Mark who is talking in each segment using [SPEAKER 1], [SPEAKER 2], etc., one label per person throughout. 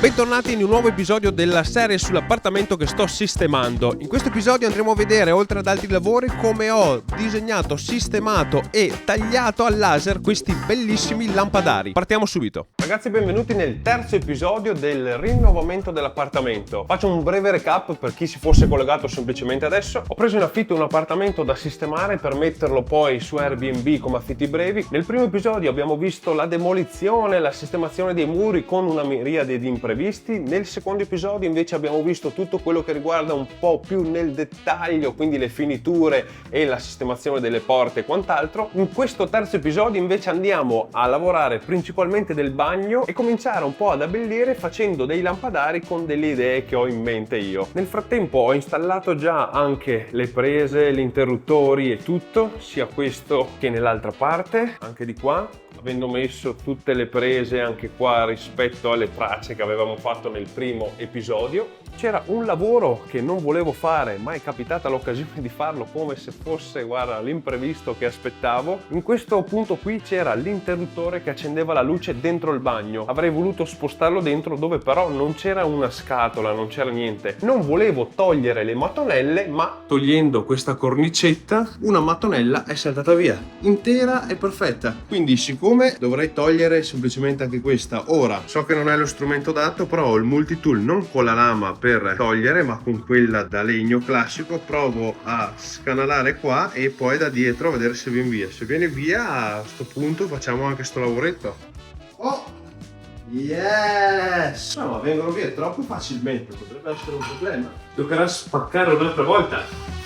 [SPEAKER 1] Bentornati in un nuovo episodio della serie sull'appartamento che sto sistemando. In questo episodio andremo a vedere, oltre ad altri lavori, come ho disegnato, sistemato e tagliato al laser questi bellissimi lampadari. Partiamo subito. Ragazzi, benvenuti nel terzo episodio del rinnovamento dell'appartamento. Faccio un breve recap per chi si fosse collegato semplicemente adesso. Ho preso in affitto un appartamento da sistemare per metterlo poi su Airbnb come affitti brevi. Nel primo episodio abbiamo visto la demolizione, la sistemazione dei muri con una miriade di imprevisti. Nel secondo episodio invece abbiamo visto tutto quello che riguarda un po' più nel dettaglio, quindi le finiture e la sistemazione delle porte e quant'altro. In questo terzo episodio invece andiamo a lavorare principalmente del bagno e cominciare un po' ad abbellire facendo dei lampadari con delle idee che ho in mente io. Nel frattempo ho installato già anche le prese, gli interruttori e tutto, sia questo che nell'altra parte, anche di qua, avendo messo tutte le prese anche qua rispetto alle tracce che avevamo fatto nel primo episodio. C'era un lavoro che non volevo fare, ma è capitata l'occasione di farlo come se fosse, guarda, l'imprevisto che aspettavo. In questo punto qui c'era l'interruttore che accendeva la luce dentro il bagno. Avrei voluto spostarlo dentro, dove però non c'era una scatola, non c'era niente. Non volevo togliere le mattonelle, ma togliendo questa cornicetta, una mattonella è saltata via, intera e perfetta. Quindi siccome dovrei togliere semplicemente anche questa, ora so che non è lo strumento adatto, però ho il multitool non con la lama per togliere ma con quella da legno classico. Provo a scanalare qua e poi da dietro a vedere se viene via. Se viene via, a sto punto facciamo anche sto lavoretto. Oh yes, no, ma vengono via troppo facilmente, potrebbe essere un problema. Toccherà spaccare un'altra volta.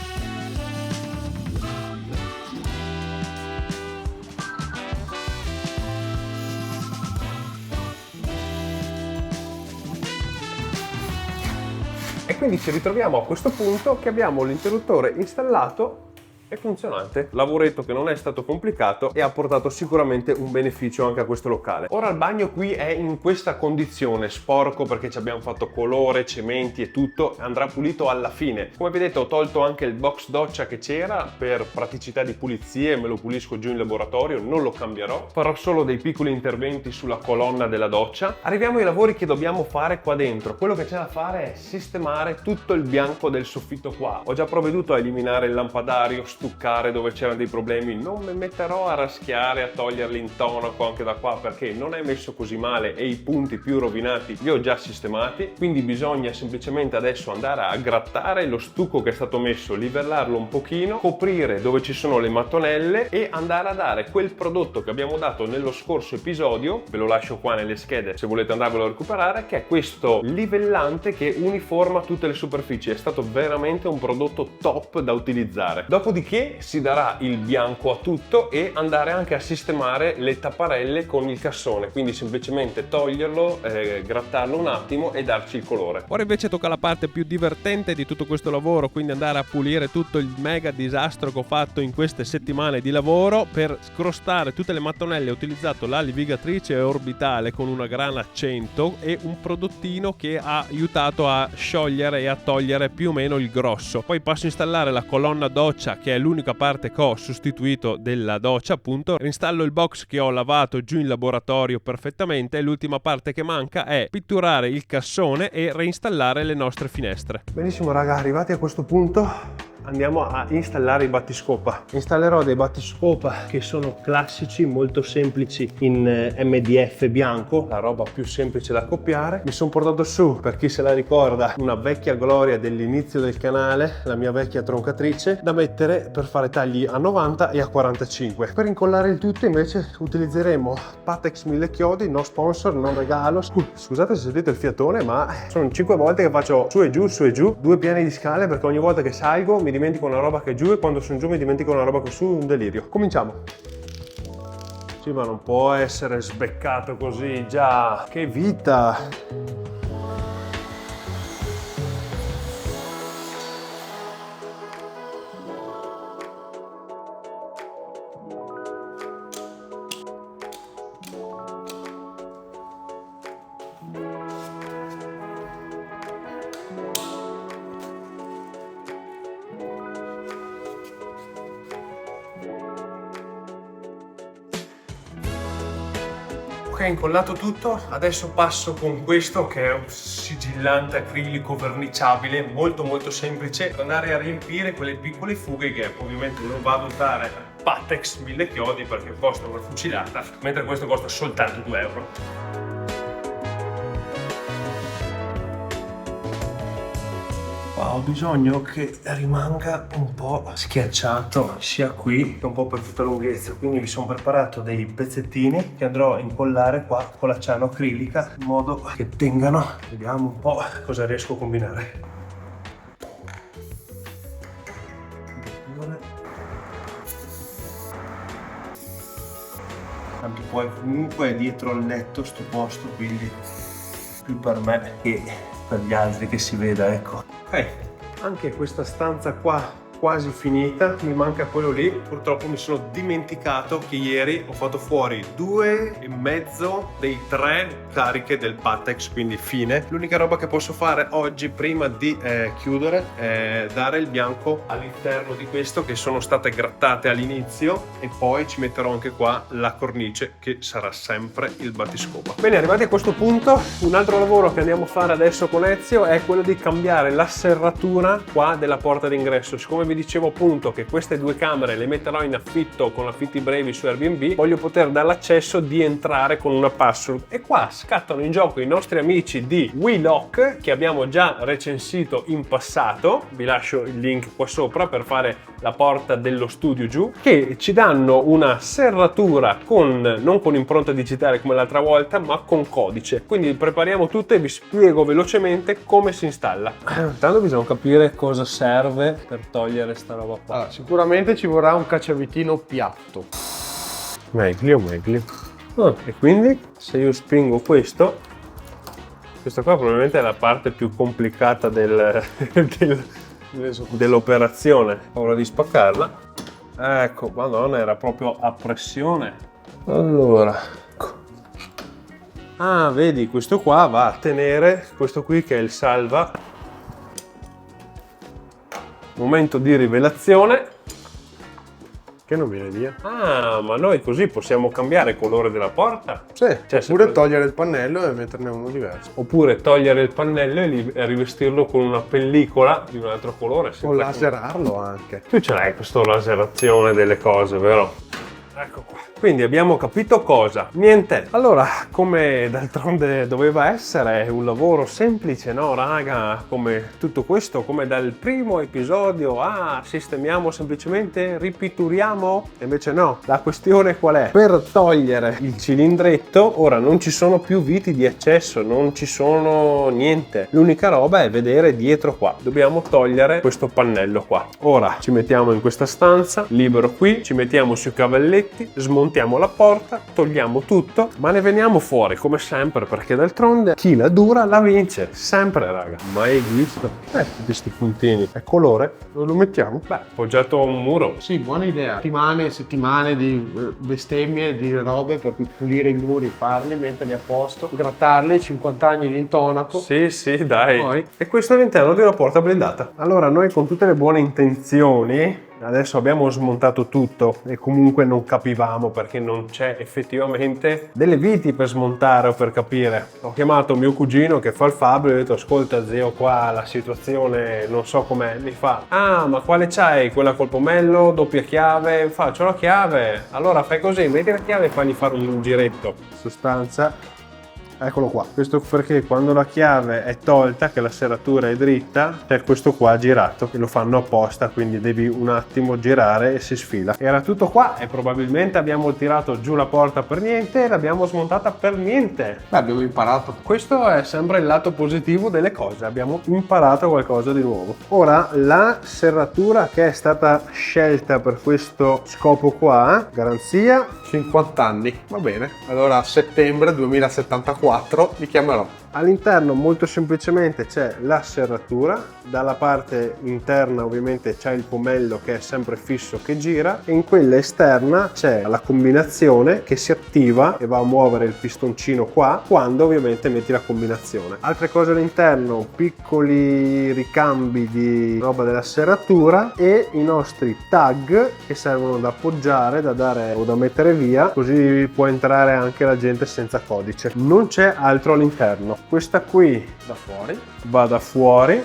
[SPEAKER 1] E quindi ci ritroviamo a questo punto che abbiamo l'interruttore installato e funzionante. Lavoretto che non è stato complicato e ha portato sicuramente un beneficio anche a questo locale. Ora il bagno qui è in questa condizione, sporco perché ci abbiamo fatto colore, cementi e tutto, andrà pulito alla fine. Come vedete ho tolto anche il box doccia che c'era per praticità di pulizie, me lo pulisco giù in laboratorio, non lo cambierò, farò solo dei piccoli interventi sulla colonna della doccia. Arriviamo ai lavori che dobbiamo fare qua dentro. Quello che c'è da fare è sistemare tutto il bianco del soffitto qua. Ho già provveduto a eliminare il lampadario, stuccare dove c'erano dei problemi, non mi metterò a raschiare, a togliere l'intonaco anche da qua perché non è messo così male e i punti più rovinati li ho già sistemati, quindi bisogna semplicemente adesso andare a grattare lo stucco che è stato messo, livellarlo un pochino, coprire dove ci sono le mattonelle e andare a dare quel prodotto che abbiamo dato nello scorso episodio, ve lo lascio qua nelle schede se volete andarvelo a recuperare, che è questo livellante che uniforma tutte le superfici. È stato veramente un prodotto top da utilizzare. Dopodiché si darà il bianco a tutto e andare anche a sistemare le tapparelle con il cassone, quindi semplicemente toglierlo, grattarlo un attimo e darci il colore. Ora invece tocca la parte più divertente di tutto questo lavoro, quindi andare a pulire tutto il mega disastro che ho fatto in queste settimane di lavoro. Per scrostare tutte le mattonelle ho utilizzato la levigatrice orbitale con una grana 100 e un prodottino che ha aiutato a sciogliere e a togliere più o meno il grosso. Poi passo a installare la colonna doccia, che è l'unica parte che ho sostituito della doccia, appunto. Installo il box che ho lavato giù in laboratorio perfettamente e l'ultima parte che manca è pitturare il cassone e reinstallare le nostre finestre. Benissimo raga, arrivati a questo punto andiamo a installare i battiscopa. Installerò dei battiscopa che sono classici, molto semplici, in MDF bianco, la roba più semplice da copiare. Mi sono portato su, per chi se la ricorda, una vecchia gloria dell'inizio del canale, la mia vecchia troncatrice, da mettere per fare tagli a 90 e a 45. Per incollare il tutto invece utilizzeremo Patex 1000 chiodi, no sponsor, no regalo. Scusate se sentite il fiatone, ma sono 5 volte che faccio su e giù, 2 piani di scale, perché ogni volta che salgo mi dimentico una roba che è giù e quando sono giù mi dimentico una roba che è su, un delirio. Cominciamo. Sì, ma non può essere sbeccato così, già. Che vita! Ok, incollato tutto, adesso passo con questo che è un sigillante acrilico verniciabile molto semplice per andare a riempire quelle piccole fughe che ovviamente non vado a usare Pattex 1000 chiodi perché costa una fucilata, mentre questo costa soltanto 2 euro. Ho bisogno che rimanga un po' schiacciato sia qui che un po' per tutta la lunghezza, quindi mi sono preparato dei pezzettini che andrò a incollare qua con l'acciaio acrilica in modo che tengano. Vediamo un po' cosa riesco a combinare. Tanto poi comunque è dietro al letto sto posto, quindi più per me che per gli altri che si veda, ecco. Ok, anche questa stanza qua quasi finita, mi manca quello lì. Purtroppo mi sono dimenticato che ieri ho fatto fuori 2,5 dei 3 cariche del Pattex, quindi fine. L'unica roba che posso fare oggi prima di chiudere è dare il bianco all'interno di questo, che sono state grattate all'inizio, e poi ci metterò anche qua la cornice che sarà sempre il battiscopa. Bene, arrivati a questo punto, un altro lavoro che andiamo a fare adesso con Ezio è quello di cambiare la serratura qua della porta d'ingresso. Siccome vi dicevo appunto che queste 2 camere le metterò in affitto con affitti brevi su Airbnb, voglio poter dare l'accesso di entrare con una password, e qua scattano in gioco i nostri amici di WeLock che abbiamo già recensito in passato. Vi lascio il link qua sopra per fare la porta dello studio giù, che ci danno una serratura non con impronta digitale come l'altra volta, ma con codice. Quindi prepariamo tutto e vi spiego velocemente come si installa. Intanto bisogna capire cosa serve per togliere sta roba qua.
[SPEAKER 2] Allora, sicuramente ci vorrà un cacciavitino piatto.
[SPEAKER 1] Meglio. E quindi se io spingo questo, questa qua probabilmente è la parte più complicata dell'operazione. Ho paura di spaccarla. Ecco, madonna, era proprio a pressione. Allora, ecco. Ah, vedi, questo qua va a tenere questo qui che è il salva. Momento di rivelazione. Che non viene via. Ah, ma noi così possiamo cambiare il colore della porta?
[SPEAKER 2] Sì,
[SPEAKER 1] Cioè,
[SPEAKER 2] oppure togliere il pannello e metterne uno diverso.
[SPEAKER 1] Oppure togliere il pannello e rivestirlo con una pellicola di un altro colore.
[SPEAKER 2] O laserarlo anche.
[SPEAKER 1] Tu ce l'hai questa laserazione delle cose, vero? Ecco qua. Quindi abbiamo capito cosa? Niente. Allora, come d'altronde doveva essere, un lavoro semplice, no raga? Come tutto questo, come dal primo episodio, sistemiamo semplicemente, ripitturiamo? E invece no, la questione qual è? Per togliere il cilindretto, ora non ci sono più viti di accesso, non ci sono niente. L'unica roba è vedere dietro qua. Dobbiamo togliere questo pannello qua. Ora ci mettiamo in questa stanza, libero qui, ci mettiamo sui cavalletti, smontiamo la porta, togliamo tutto, ma ne veniamo fuori come sempre, perché d'altronde chi la dura la vince, sempre raga. Mai visto? Questi puntini, è colore,
[SPEAKER 2] Dove lo mettiamo?
[SPEAKER 1] beh, appoggiato a un muro.
[SPEAKER 2] Sì, buona idea. Settimane di bestemmie, di robe per pulire i muri, farli, metterli a posto, grattarli, 50 anni di intonaco.
[SPEAKER 1] Sì, dai.
[SPEAKER 2] Poi?
[SPEAKER 1] E questo è all'interno di una porta blindata. Allora, noi con tutte le buone intenzioni adesso abbiamo smontato tutto e comunque non capivamo perché non c'è effettivamente delle viti per smontare o per capire. Ho chiamato mio cugino che fa il fabbro e ho detto: ascolta zio, qua la situazione non so com'è. Mi fa: ah, ma quale c'hai? Quella col pomello, doppia chiave? Faccio la chiave. Allora fai così, metti la chiave e fagli fare un giretto. In sostanza, eccolo qua. Questo perché quando la chiave è tolta, che la serratura è dritta, c'è questo qua girato e lo fanno apposta, quindi devi un attimo girare e si sfila. Era tutto qua e probabilmente abbiamo tirato giù la porta per niente e l'abbiamo smontata per niente.
[SPEAKER 2] Beh, abbiamo imparato.
[SPEAKER 1] Questo è sempre il lato positivo delle cose, abbiamo imparato qualcosa di nuovo. Ora, la serratura che è stata scelta per questo scopo qua, garanzia
[SPEAKER 2] 50 anni. Va bene. Allora, a settembre 2074 li chiamerò.
[SPEAKER 1] All'interno molto semplicemente c'è la serratura, dalla parte interna ovviamente c'è il pomello che è sempre fisso che gira, e in quella esterna c'è la combinazione che si attiva e va a muovere il pistoncino qua quando ovviamente metti la combinazione. Altre cose all'interno, piccoli ricambi di roba della serratura e i nostri tag che servono da appoggiare, da dare o da mettere via, così può entrare anche la gente senza codice. Non c'è altro all'interno. Questa qui
[SPEAKER 2] Da fuori.
[SPEAKER 1] va da fuori.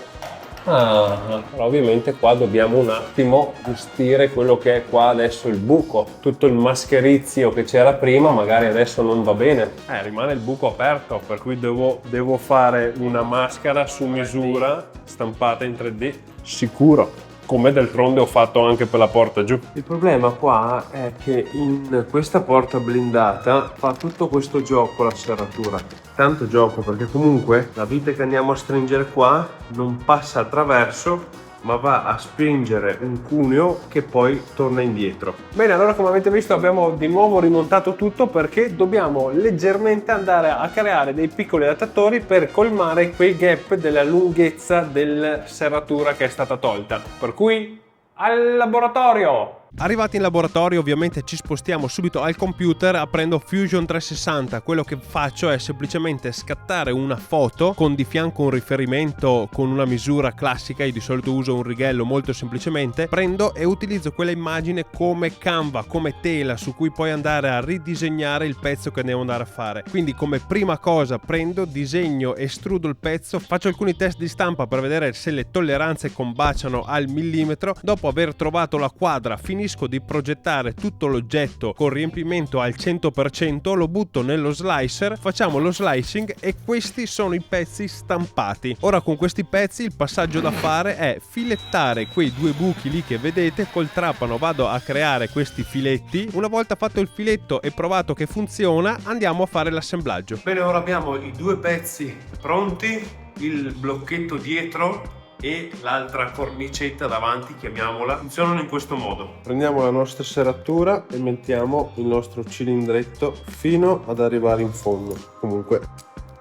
[SPEAKER 1] Però ovviamente qua dobbiamo un attimo gestire quello che è qua adesso il buco, tutto il mascherizio che c'era prima magari adesso non va bene, rimane il buco aperto, per cui devo fare una maschera su misura stampata in 3D sicuro, come d'altronde ho fatto anche per la porta giù. Il problema qua è che in questa porta blindata fa tutto questo gioco la serratura, tanto gioco, perché comunque la vite che andiamo a stringere qua non passa attraverso ma va a spingere un cuneo che poi torna indietro. Bene, allora come avete visto abbiamo di nuovo rimontato tutto perché dobbiamo leggermente andare a creare dei piccoli adattatori per colmare quei gap della lunghezza della serratura che è stata tolta. Per cui al laboratorio! Arrivati in laboratorio ovviamente ci spostiamo subito al computer aprendo Fusion 360. Quello che faccio è semplicemente scattare una foto con di fianco un riferimento con una misura classica. Io di solito uso un righello molto semplicemente, prendo e utilizzo quella immagine come canva, come tela su cui poi andare a ridisegnare il pezzo che devo andare a fare. Quindi come prima cosa prendo, disegno, estrudo il pezzo, faccio alcuni test di stampa per vedere se le tolleranze combaciano al millimetro. Dopo aver trovato la quadra finisco di progettare tutto l'oggetto con riempimento al 100%, lo butto nello slicer, facciamo lo slicing e questi sono i pezzi stampati. Ora con questi pezzi il passaggio da fare è filettare quei due buchi lì che vedete. Col trapano vado a creare questi filetti. Una volta fatto il filetto e provato che funziona, andiamo a fare l'assemblaggio. Bene, ora abbiamo i due pezzi pronti, il blocchetto dietro e l'altra cornicetta davanti, chiamiamola, funzionano in questo modo. Prendiamo la nostra serratura e mettiamo il nostro cilindretto fino ad arrivare in fondo, comunque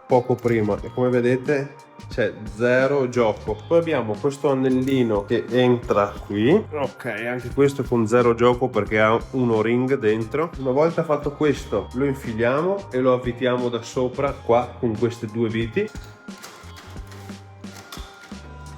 [SPEAKER 1] poco prima, e come vedete c'è zero gioco. Poi abbiamo questo anellino che entra qui, ok, anche questo con zero gioco perché ha un O-ring dentro. Una volta fatto questo lo infiliamo e lo avvitiamo da sopra qua con queste due viti.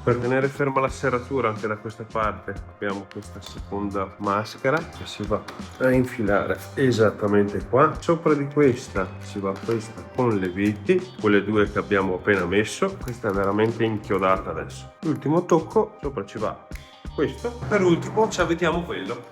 [SPEAKER 1] Per tenere ferma la serratura anche da questa parte abbiamo questa seconda maschera che si va a infilare esattamente qua. Sopra di questa si va questa con le viti, quelle due che abbiamo appena messo. Questa è veramente inchiodata adesso. L'ultimo tocco, sopra ci va questo. Per ultimo ci avvitiamo quello.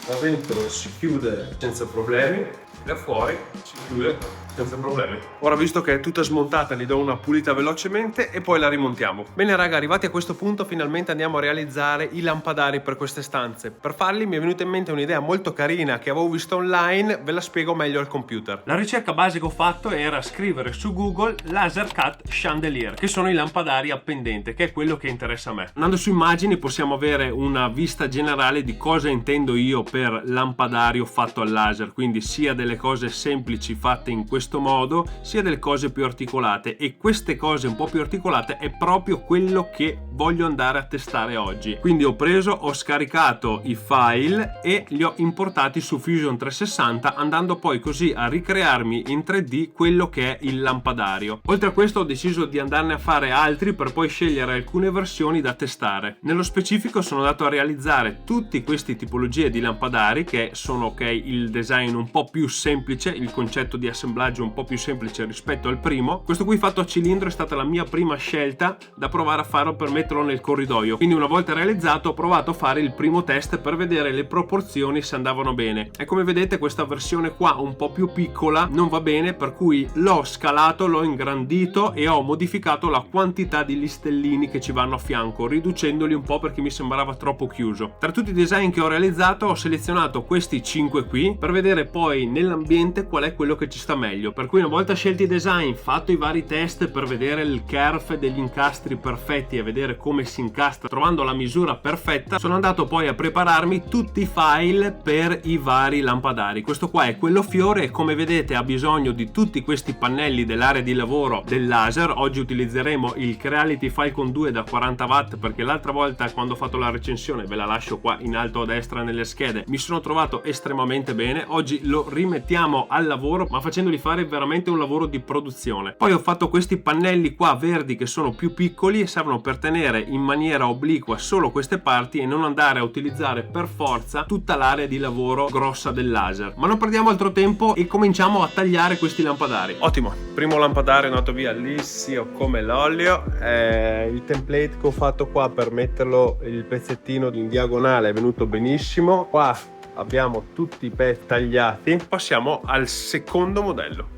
[SPEAKER 1] Da dentro si chiude senza problemi, da fuori si chiude senza problemi. Ora, visto che è tutta smontata, gli do una pulita velocemente e poi la rimontiamo. Bene raga, arrivati a questo punto finalmente andiamo a realizzare i lampadari per queste stanze. Per farli mi è venuta in mente un'idea molto carina che avevo visto online, ve la spiego meglio al computer. La ricerca base che ho fatto era scrivere su Google laser cut chandelier, che sono i lampadari a pendente, che è quello che interessa a me. Andando su immagini possiamo avere una vista generale di cosa intendo io per lampadario fatto al laser, quindi sia delle cose semplici fatte in questo modo, sia delle cose più articolate, e queste cose un po' più articolate è proprio quello che voglio andare a testare oggi. Quindi ho scaricato i file e li ho importati su Fusion 360, andando poi così a ricrearmi in 3D quello che è il lampadario. Oltre a questo ho deciso di andarne a fare altri per poi scegliere alcune versioni da testare. Nello specifico sono andato a realizzare tutti questi tipologie di lampadari che sono il design un po' più semplice, il concetto di assemblaggio un po' più semplice rispetto al primo. Questo qui fatto a cilindro è stata la mia prima scelta da provare a farlo per metterlo nel corridoio, quindi una volta realizzato ho provato a fare il primo test per vedere le proporzioni se andavano bene, e come vedete questa versione qua un po' più piccola non va bene, per cui l'ho scalato, l'ho ingrandito e ho modificato la quantità di listellini che ci vanno a fianco, riducendoli un po' perché mi sembrava troppo chiuso. Tra tutti i design che ho realizzato ho selezionato questi 5 qui per vedere poi nell'ambiente qual è quello che ci sta meglio. meglio. Per cui una volta scelti i design, fatto i vari test per vedere il kerf degli incastri perfetti e vedere come si incastra trovando la misura perfetta, sono andato poi a prepararmi tutti i file per i vari lampadari. Questo qua è quello fiore e come vedete ha bisogno di tutti questi pannelli dell'area di lavoro del laser. Oggi utilizzeremo il Creality Falcon 2 da 40 watt perché l'altra volta quando ho fatto la recensione, ve la lascio qua in alto a destra nelle schede, mi sono trovato estremamente bene. Oggi lo rimettiamo al lavoro ma facendogli fare veramente un lavoro di produzione. Poi ho fatto questi pannelli qua verdi che sono più piccoli e servono per tenere in maniera obliqua solo queste parti e non andare a utilizzare per forza tutta l'area di lavoro grossa del laser. Ma non perdiamo altro tempo e cominciamo a tagliare questi lampadari. Ottimo, primo lampadario è andato via liscio come l'olio. Il template che ho fatto qua per metterlo il pezzettino in diagonale è venuto benissimo. Qua abbiamo tutti i pezzi tagliati. Passiamo al secondo modello.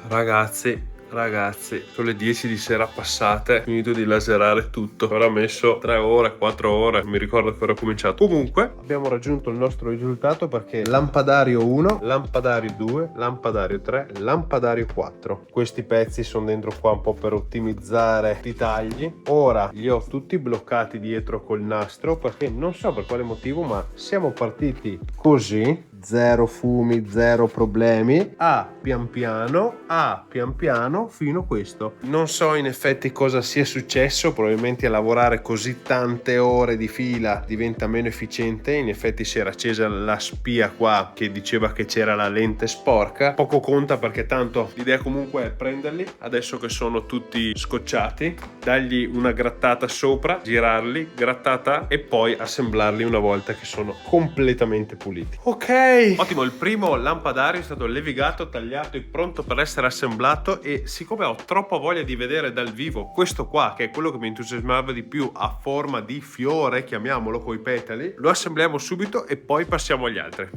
[SPEAKER 1] Ragazzi, sono le 10 di sera passate, ho finito di laserare tutto, avrà messo 3 ore, 4 ore, non mi ricordo che ora ho cominciato. Comunque abbiamo raggiunto il nostro risultato perché lampadario 1, lampadario 2, lampadario 3, lampadario 4. Questi pezzi sono dentro qua un po' per ottimizzare i tagli. Ora li ho tutti bloccati dietro col nastro perché non so per quale motivo ma siamo partiti così, zero fumi, zero problemi, pian piano fino a questo. Non so in effetti cosa sia successo, probabilmente a lavorare così tante ore di fila diventa meno efficiente. In effetti si era accesa la spia qua che diceva che c'era la lente sporca, poco conta perché tanto l'idea comunque è prenderli adesso che sono tutti scocciati, dargli una grattata sopra, girarli, grattata e poi assemblarli una volta che sono completamente puliti. Ok, ottimo, il primo lampadario è stato levigato, tagliato e pronto per essere assemblato e siccome ho troppa voglia di vedere dal vivo questo qua che è quello che mi entusiasmava di più a forma di fiore, chiamiamolo, coi petali, lo assembliamo subito e poi passiamo agli altri.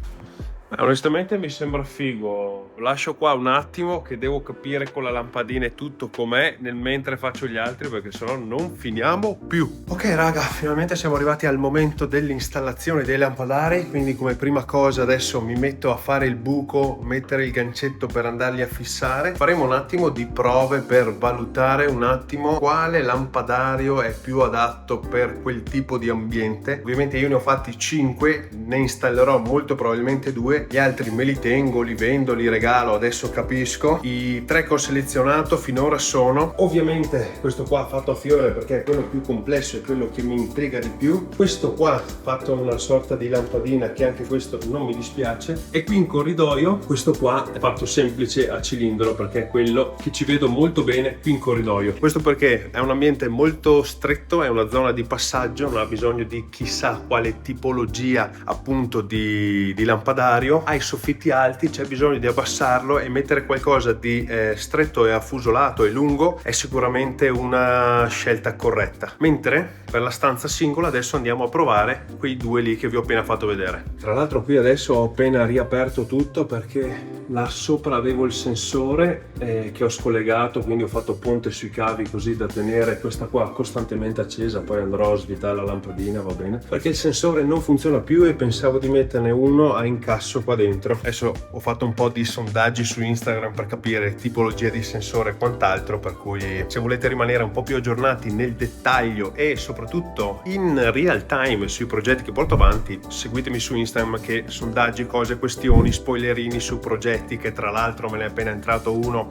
[SPEAKER 1] Onestamente mi sembra figo. Lascio qua un attimo che devo capire con la lampadina e tutto com'è nel mentre faccio gli altri perché sennò non finiamo più. Ok raga, finalmente siamo arrivati al momento dell'installazione dei lampadari, quindi come prima cosa adesso mi metto a fare il buco, mettere il gancetto per andarli a fissare. Faremo un attimo di prove per valutare un attimo quale lampadario è più adatto per quel tipo di ambiente. Ovviamente io ne ho fatti 5, ne installerò molto probabilmente 2. Gli altri me li tengo, li vendo, li regalo, adesso capisco. I 3 che ho selezionato finora sono ovviamente questo qua fatto a fiore perché è quello più complesso e quello che mi intriga di più, questo qua fatto una sorta di lampadina che anche questo non mi dispiace, e qui in corridoio questo qua è fatto semplice a cilindro perché è quello che ci vedo molto bene qui in corridoio. Questo perché è un ambiente molto stretto, è una zona di passaggio, non ha bisogno di chissà quale tipologia appunto di lampadario. Ai soffitti alti c'è bisogno di abbassarlo e mettere qualcosa di stretto e affusolato e lungo è sicuramente una scelta corretta, mentre per la stanza singola adesso andiamo a provare quei 2 lì che vi ho appena fatto vedere. Tra l'altro qui adesso ho appena riaperto tutto perché là sopra avevo il sensore che ho scollegato, quindi ho fatto ponte sui cavi così da tenere questa qua costantemente accesa, poi andrò a svitare la lampadina, va bene, perché il sensore non funziona più e pensavo di metterne uno a incasso qua dentro. Adesso ho fatto un po' di sondaggi su Instagram per capire tipologia di sensore e quant'altro, per cui se volete rimanere un po' più aggiornati nel dettaglio e soprattutto in real time sui progetti che porto avanti, seguitemi su Instagram che sondaggi, cose, questioni, spoilerini su progetti, che tra l'altro me ne è appena entrato uno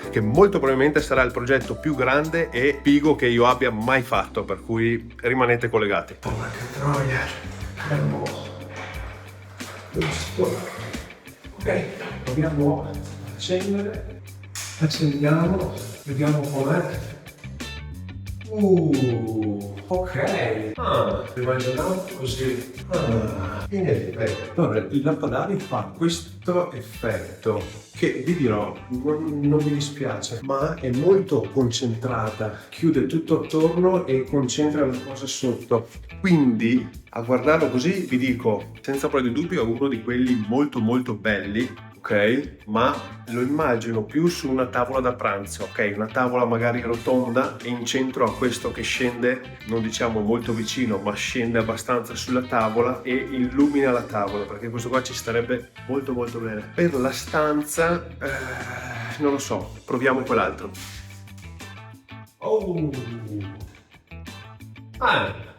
[SPEAKER 1] che molto probabilmente sarà il progetto più grande e figo che io abbia mai fatto, per cui rimanete collegati. Porca troia, ok, proviamo a accendere, accendiamo, vediamo com'è. Ok. Immaginavo così. Allora, il lampadario fa questo effetto che vi dirò, non mi dispiace, ma è molto concentrata, chiude tutto attorno e concentra la cosa sotto. Quindi a guardarlo così vi dico, senza ombra di dubbio, è uno di quelli molto molto belli ok? Ma lo immagino più su una tavola da pranzo, ok? Una tavola magari rotonda e in centro a questo che scende, non diciamo molto vicino, ma scende abbastanza sulla tavola e illumina la tavola, perché questo qua ci starebbe molto molto bene. Per la stanza, non lo so, proviamo quell'altro. Oh!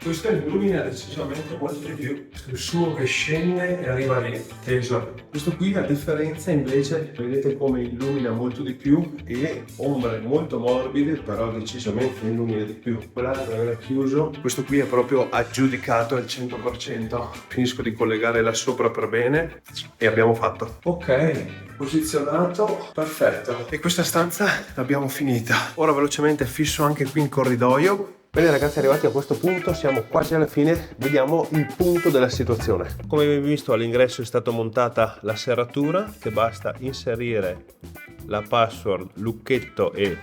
[SPEAKER 1] Questo illumina decisamente molto di più. Il suo che scende e arriva lì, teso. Questo qui, a differenza, invece, vedete come illumina molto di più e ombre molto morbide, però decisamente illumina di più. Quell'altro era chiuso. Questo qui è proprio aggiudicato al 100%. Finisco di collegare là sopra per bene e abbiamo fatto. Ok, posizionato, perfetto. E questa stanza l'abbiamo finita. Ora velocemente fisso anche qui in corridoio. Bene ragazzi, arrivati a questo punto, siamo quasi alla fine, vediamo il punto della situazione. Come abbiamo visto, all'ingresso è stata montata la serratura, che basta inserire la password, lucchetto e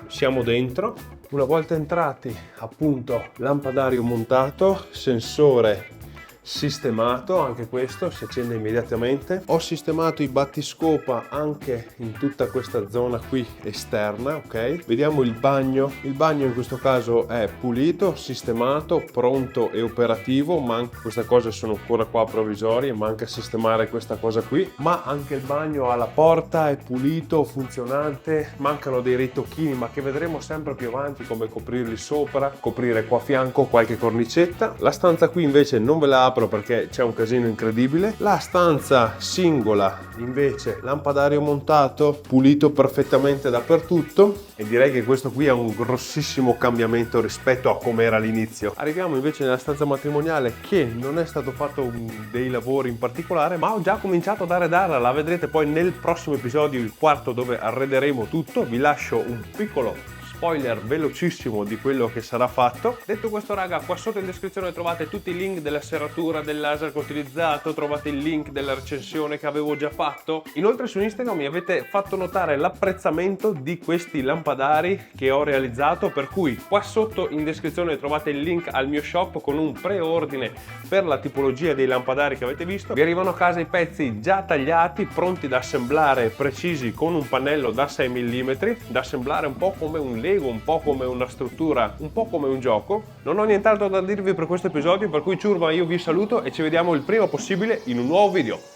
[SPEAKER 1] siamo dentro. Una volta entrati, appunto, lampadario montato, sensore sistemato, anche questo si accende immediatamente. Ho sistemato i battiscopa anche in tutta questa zona qui esterna, ok? Vediamo il bagno in questo caso è pulito, sistemato, pronto e operativo, ma anche queste cose sono ancora qua provvisorie, manca sistemare questa cosa qui, ma anche il bagno alla porta è pulito, funzionante, mancano dei ritocchini ma che vedremo sempre più avanti, come coprirli sopra, coprire qua a fianco qualche cornicetta. La stanza qui invece non ve la apro perché c'è un casino incredibile. La stanza singola invece, lampadario montato, pulito perfettamente dappertutto, e direi che questo qui è un grossissimo cambiamento rispetto a come era all'inizio. Arriviamo invece nella stanza matrimoniale, che non è stato fatto dei lavori in particolare, ma ho già cominciato ad arredarla, la vedrete poi nel prossimo episodio, il quarto, dove arrederemo tutto. Vi lascio un piccolo spoiler velocissimo di quello che sarà fatto. Detto questo raga, qua sotto in descrizione trovate tutti i link della serratura, del laser che ho utilizzato, trovate il link della recensione che avevo già fatto. Inoltre su Instagram mi avete fatto notare l'apprezzamento di questi lampadari che ho realizzato, per cui qua sotto in descrizione trovate il link al mio shop con un preordine per la tipologia dei lampadari che avete visto. Vi arrivano a casa i pezzi già tagliati, pronti da assemblare, precisi, con un pannello da 6 mm, da assemblare un po' come un Lego, un po' come una struttura, un po' come un gioco. Non ho nient'altro da dirvi per questo episodio, per cui ciurma, io vi saluto e ci vediamo il prima possibile in un nuovo video.